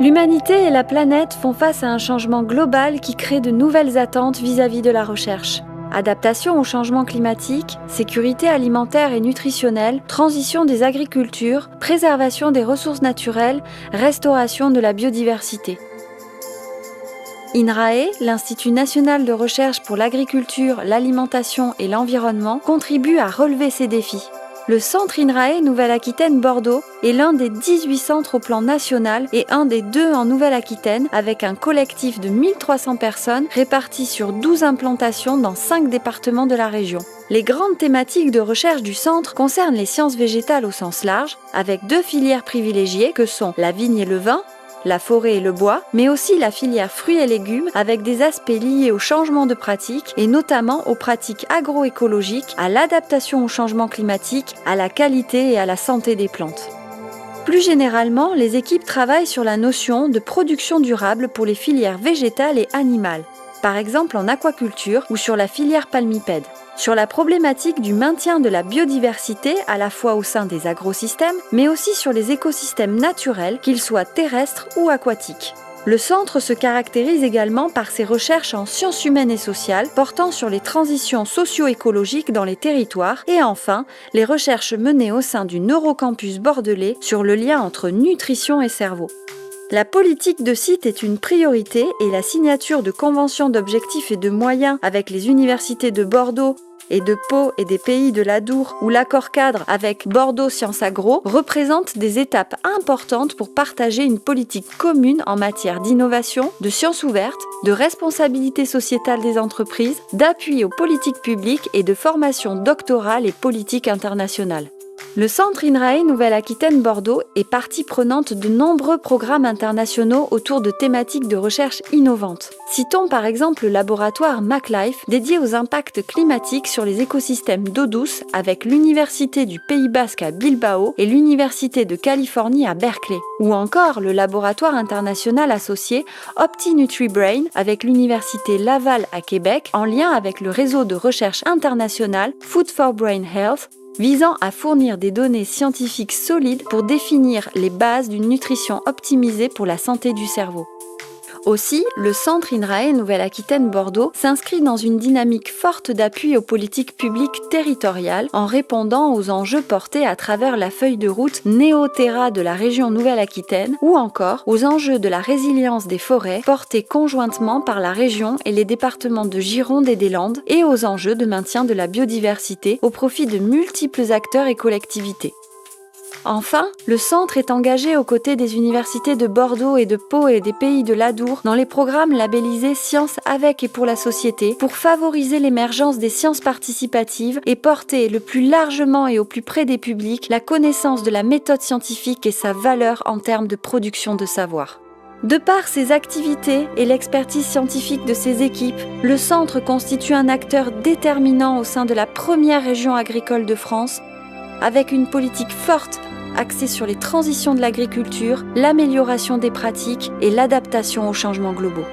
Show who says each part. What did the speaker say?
Speaker 1: L'humanité et la planète font face à un changement global qui crée de nouvelles attentes vis-à-vis de la recherche. Adaptation au changement climatique, sécurité alimentaire et nutritionnelle, transition des agricultures, préservation des ressources naturelles, restauration de la biodiversité. INRAE, l'Institut national de recherche pour l'agriculture, l'alimentation et l'environnement, contribue à relever ces défis. Le centre INRAE Nouvelle-Aquitaine-Bordeaux est l'un des 18 centres au plan national et un des 2 en Nouvelle-Aquitaine, avec un collectif de 1300 personnes réparties sur 12 implantations dans 5 départements de la région. Les grandes thématiques de recherche du centre concernent les sciences végétales au sens large, avec 2 filières privilégiées que sont la vigne et le vin, la forêt et le bois, mais aussi la filière fruits et légumes avec des aspects liés au changement de pratique et notamment aux pratiques agroécologiques, à l'adaptation au changement climatique, à la qualité et à la santé des plantes. Plus généralement, les équipes travaillent sur la notion de production durable pour les filières végétales et animales, par exemple en aquaculture ou sur la filière palmipède. Sur la problématique du maintien de la biodiversité à la fois au sein des agrosystèmes, mais aussi sur les écosystèmes naturels, qu'ils soient terrestres ou aquatiques. Le centre se caractérise également par ses recherches en sciences humaines et sociales, portant sur les transitions socio-écologiques dans les territoires, et enfin, les recherches menées au sein du Neurocampus bordelais sur le lien entre nutrition et cerveau. La politique de site est une priorité et la signature de conventions d'objectifs et de moyens avec les universités de Bordeaux et de Pau et des pays de l'Adour ou l'accord cadre avec Bordeaux Sciences Agro représente des étapes importantes pour partager une politique commune en matière d'innovation, de sciences ouvertes, de responsabilité sociétale des entreprises, d'appui aux politiques publiques et de formation doctorale et politique internationale. Le centre INRAE Nouvelle-Aquitaine-Bordeaux est partie prenante de nombreux programmes internationaux autour de thématiques de recherche innovantes. Citons par exemple le laboratoire MacLife dédié aux impacts climatiques sur les écosystèmes d'eau douce avec l'Université du Pays Basque à Bilbao et l'Université de Californie à Berkeley. Ou encore le laboratoire international associé OptiNutriBrain avec l'Université Laval à Québec en lien avec le réseau de recherche international Food for Brain Health, visant à fournir des données scientifiques solides pour définir les bases d'une nutrition optimisée pour la santé du cerveau. Aussi, le centre INRAE Nouvelle-Aquitaine-Bordeaux s'inscrit dans une dynamique forte d'appui aux politiques publiques territoriales en répondant aux enjeux portés à travers la feuille de route Néoterra de la région Nouvelle-Aquitaine ou encore aux enjeux de la résilience des forêts portés conjointement par la région et les départements de Gironde et des Landes et aux enjeux de maintien de la biodiversité au profit de multiples acteurs et collectivités. Enfin, le centre est engagé aux côtés des universités de Bordeaux et de Pau et des pays de l'Adour dans les programmes labellisés Sciences avec et pour la société pour favoriser l'émergence des sciences participatives et porter le plus largement et au plus près des publics la connaissance de la méthode scientifique et sa valeur en termes de production de savoir. De par ses activités et l'expertise scientifique de ses équipes, le centre constitue un acteur déterminant au sein de la première région agricole de France, avec une politique forte axée sur les transitions de l'agriculture, l'amélioration des pratiques et l'adaptation aux changements globaux.